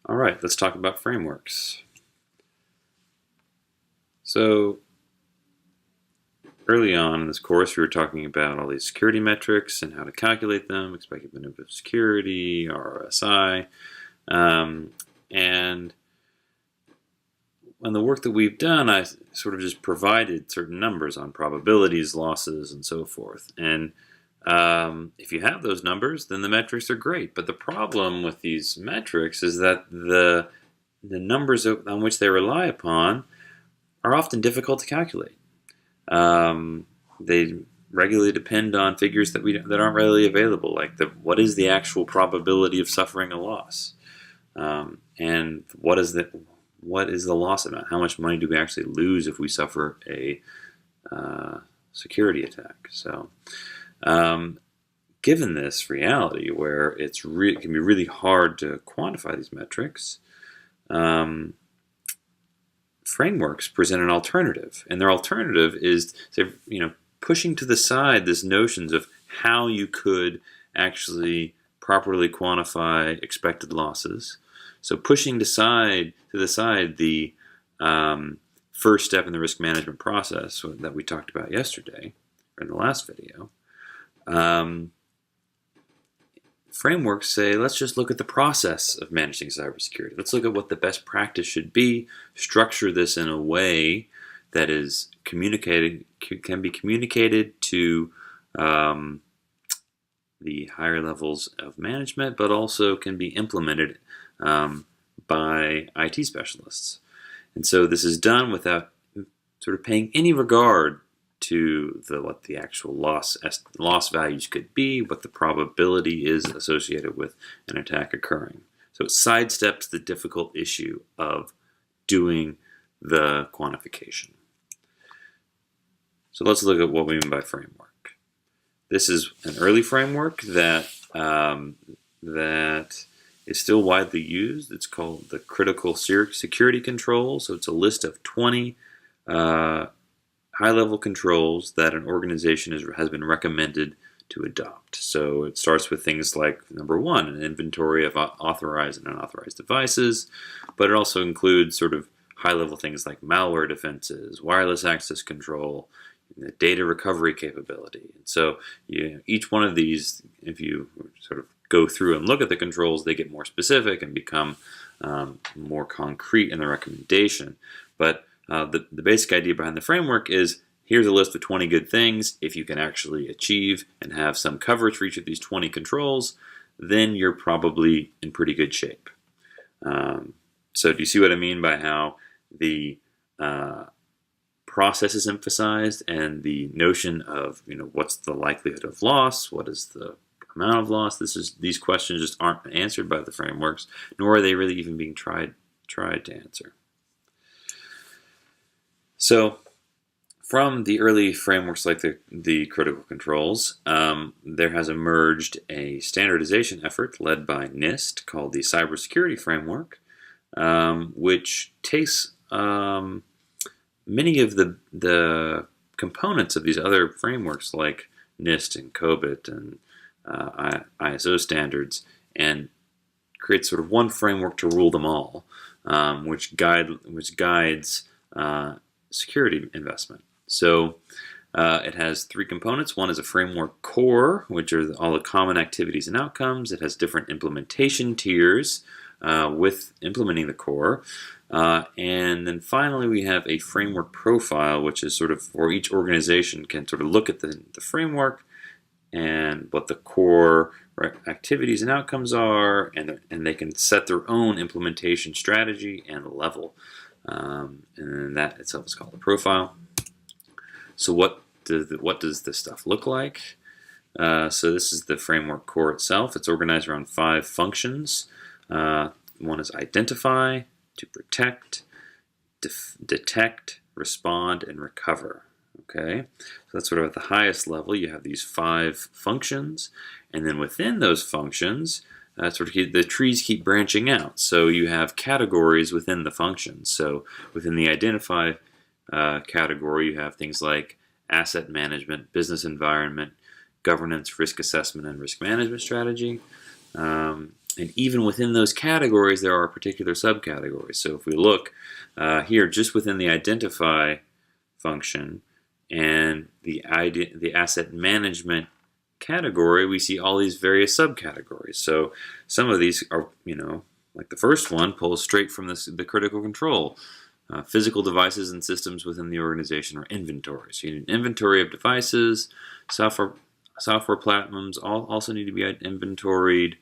All right, let's talk about frameworks. So early on in this course, we were talking about all these security metrics and how to calculate them, expected minimum of security, RSI, and in the work that we've done, I sort of just provided certain numbers on probabilities, losses, and so forth. And if you have those numbers, then the metrics are great. But the problem with these metrics is that the numbers on which they rely upon are often difficult to calculate. They regularly depend on figures that aren't readily available, like what is the actual probability of suffering a loss, and what is the loss amount? How much money do we actually lose if we suffer a security attack? So, given this reality, where it can be really hard to quantify these metrics, frameworks present an alternative, and their alternative is pushing to the side this notions of how you could actually properly quantify expected losses. So pushing to the side the first step in the risk management process that we talked about yesterday, or in the last video. Frameworks say, let's just look at the process of managing cybersecurity. Let's look at what the best practice should be, structure this in a way that is can be communicated to the higher levels of management, but also can be implemented by IT specialists. And so this is done without sort of paying any regard to what the actual loss values could be, what the probability is associated with an attack occurring. So it sidesteps the difficult issue of doing the quantification. So let's look at what we mean by framework. This is an early framework that is still widely used. It's called the critical security control. So it's a list of 20 high-level controls that an organization has been recommended to adopt. So it starts with things like, number one, an inventory of authorized and unauthorized devices, but it also includes sort of high-level things like malware defenses, wireless access control, the data recovery capability. And so each one of these, if you sort of go through and look at the controls, they get more specific and become more concrete in the recommendation. But the basic idea behind the framework is, here's a list of 20 good things. If you can actually achieve and have some coverage for each of these 20 controls, then you're probably in pretty good shape. So do you see what I mean by how the process is emphasized and the notion of what's the likelihood of loss, what is the amount of loss? These questions just aren't answered by the frameworks, nor are they really even being tried to answer. So from the early frameworks like the critical controls, there has emerged a standardization effort led by NIST called the Cybersecurity Framework, which takes many of the components of these other frameworks like NIST and COBIT and ISO standards and creates sort of one framework to rule them all, which guides security investment. So it has three components. One is a framework core, which are all the common activities and outcomes. It has different implementation tiers with implementing the core. And then finally, we have a framework profile, which is sort of where each organization can sort of look at the framework and what the core activities and outcomes are, and they can set their own implementation strategy and level. And then that itself is called a profile. So what does this stuff look like? So this is the framework core itself. It's organized around 5 functions. One is identify, to protect, detect, respond, and recover. Okay, so that's sort of at the highest level. You have these 5 functions, and then within those functions, the trees keep branching out. So you have categories within the functions. So within the identify category, you have things like asset management, business environment, governance, risk assessment, and risk management strategy. And even within those categories, there are particular subcategories. So if we look here, just within the identify function and the asset management category, we see all these various subcategories. So some of these are, like the first one pulls straight from the critical control. Physical devices and systems within the organization are inventories. So you need an inventory of devices. Software platforms also need to be inventoried.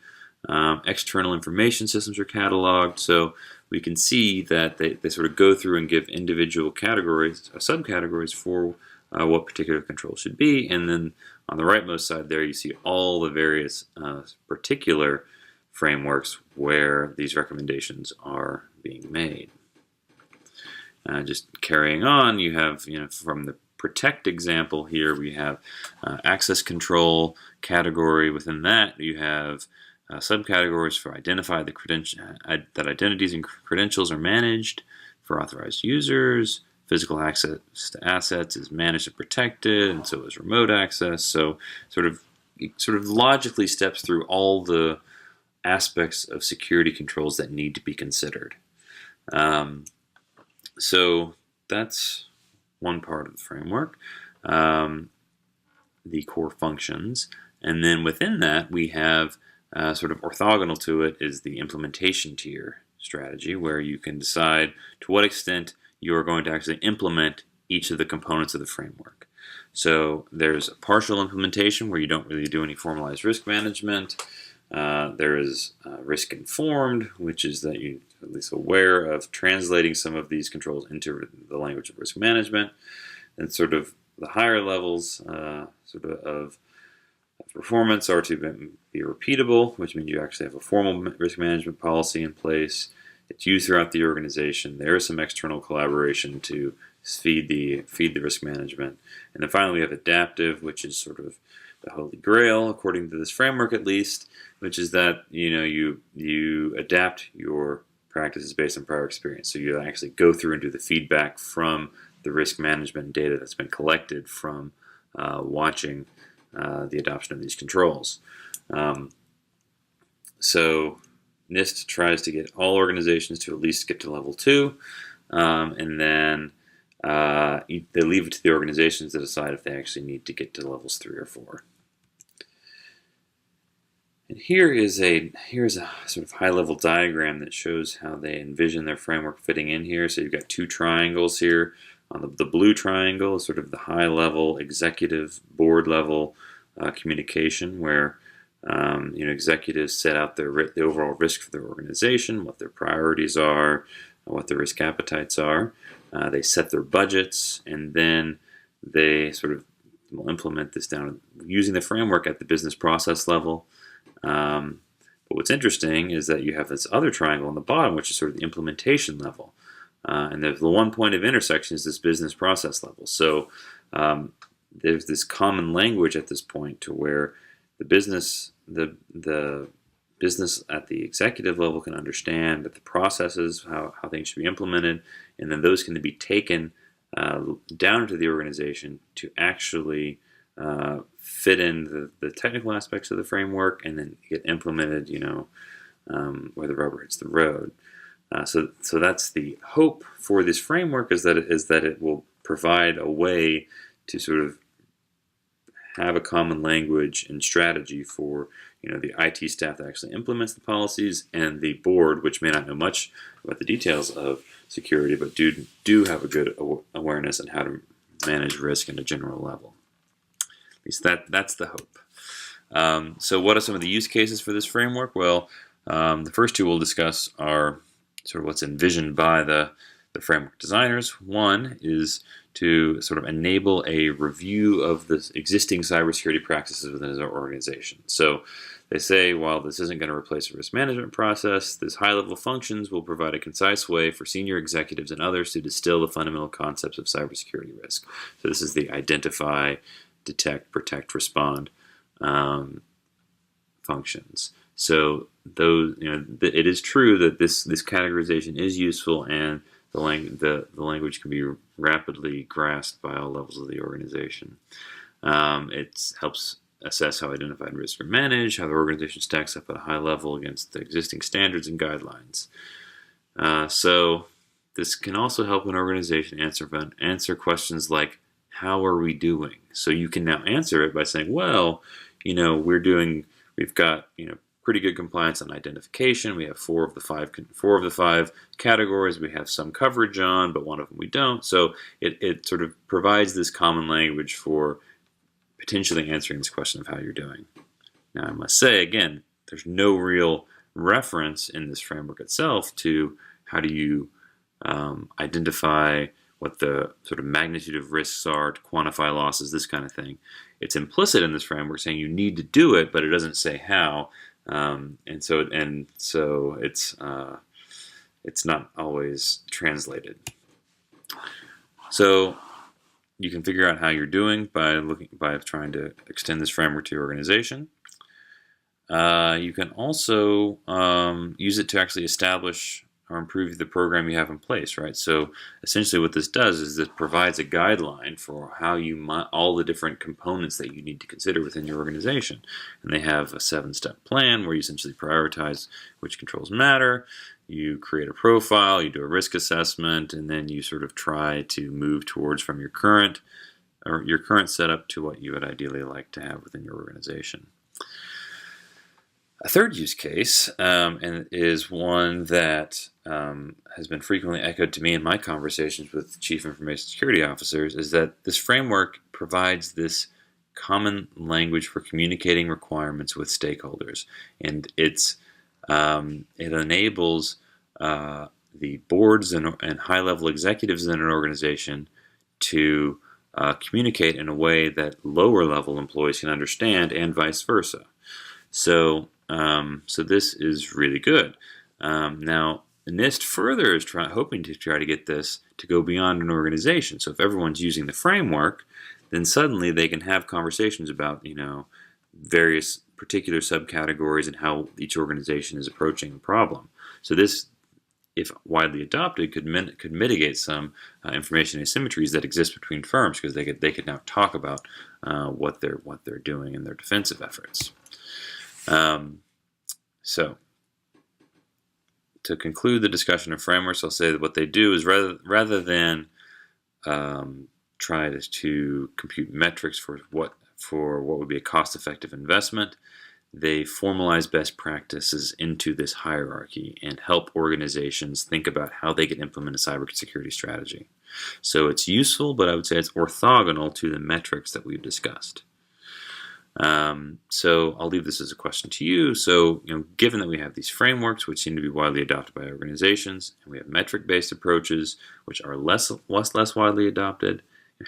External information systems are cataloged. So we can see that they sort of go through and give individual categories, subcategories for what particular control should be. And then on the rightmost side there, you see all the various particular frameworks where these recommendations are being made. Just carrying on, you have, from the protect example here, we have access control category. Within that, you have subcategories for identify that identities and credentials are managed for authorized users. Physical access to assets is managed and protected, and so is remote access. So it sort of logically steps through all the aspects of security controls that need to be considered. So that's one part of the framework, the core functions. And then within that, we have sort of orthogonal to it is the implementation tier strategy, where you can decide to what extent you are going to actually implement each of the components of the framework. So there's a partial implementation where you don't really do any formalized risk management. There is risk informed, which is that you're at least aware of translating some of these controls into the language of risk management. And sort of the higher levels of performance are to be repeatable, which means you actually have a formal risk management policy in place. It's used throughout the organization. There is some external collaboration to feed the risk management. And then finally we have adaptive, which is sort of the holy grail, according to this framework at least, which is that you adapt your practices based on prior experience. So you actually go through and do the feedback from the risk management data that's been collected from watching the adoption of these controls. So NIST tries to get all organizations to at least get to level 2, and then they leave it to the organizations to decide if they actually need to get to levels 3 or 4. And here's a sort of high-level diagram that shows how they envision their framework fitting in here. So you've got 2 triangles here. On the blue triangle is sort of the high-level executive board-level communication, where executives set out the overall risk for their organization, what their priorities are, what their risk appetites are. They set their budgets, and then they sort of will implement this down using the framework at the business process level. But what's interesting is that you have this other triangle on the bottom, which is sort of the implementation level. And the one point of intersection is this business process level. So there's this common language at this point to where the business at the executive level can understand that the processes, how things should be implemented, and then those can be taken down into the organization to actually fit in the technical aspects of the framework and then get implemented, where the rubber hits the road. So that's the hope for this framework, is that it will provide a way to sort of have a common language and strategy for the IT staff that actually implements the policies, and the board, which may not know much about the details of security, but do have a good awareness on how to manage risk at a general level. At least that's the hope. So what are some of the use cases for this framework? Well, the first 2 we'll discuss are sort of what's envisioned by the framework designers. One is to sort of enable a review of the existing cybersecurity practices within their organization. So they say, while this isn't going to replace a risk management process, this high-level functions will provide a concise way for senior executives and others to distill the fundamental concepts of cybersecurity risk. So this is the identify, detect, protect, respond functions. So those, it is true that this categorization is useful, and the language can be rapidly grasped by all levels of the organization. It helps assess how identified risks are managed, how the organization stacks up at a high level against the existing standards and guidelines. So this can also help an organization answer questions like, how are we doing? So you can now answer it by saying, well, we've got, pretty good compliance on identification. We have four of the five categories we have some coverage on, but one of them we don't. So it sort of provides this common language for potentially answering this question of how you're doing. Now, I must say, again, there's no real reference in this framework itself to how do you identify what the sort of magnitude of risks are, to quantify losses, this kind of thing. It's implicit in this framework saying you need to do it, but it doesn't say how. And so it's not always translated. So you can figure out how you're doing by trying to extend this framework to your organization. You can also use it to actually establish or improve the program you have in place, right? So essentially what this does is it provides a guideline for how all the different components that you need to consider within your organization. And they have a 7-step plan where you essentially prioritize which controls matter, you create a profile, you do a risk assessment, and then you sort of try to move towards from your current setup to what you would ideally like to have within your organization. A third use case and is one that has been frequently echoed to me in my conversations with chief information security officers, is that this framework provides this common language for communicating requirements with stakeholders, and it enables the boards and high-level executives in an organization to communicate in a way that lower-level employees can understand, and vice versa. So this is really good. Now, NIST further is hoping to try to get this to go beyond an organization. So if everyone's using the framework, then suddenly they can have conversations about, various particular subcategories and how each organization is approaching the problem. So this, if widely adopted, could mitigate some information asymmetries that exist between firms, because they could now talk about what they're doing in their defensive efforts. So, to conclude the discussion of frameworks, I'll say that what they do is rather than try to compute metrics for what would be a cost-effective investment, they formalize best practices into this hierarchy and help organizations think about how they can implement a cybersecurity strategy. So it's useful, but I would say it's orthogonal to the metrics that we've discussed. So I'll leave this as a question to you. So, given that we have these frameworks, which seem to be widely adopted by organizations, and we have metric-based approaches, which are less widely adopted,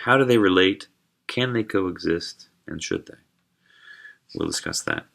how do they relate? Can they coexist? And should they? We'll discuss that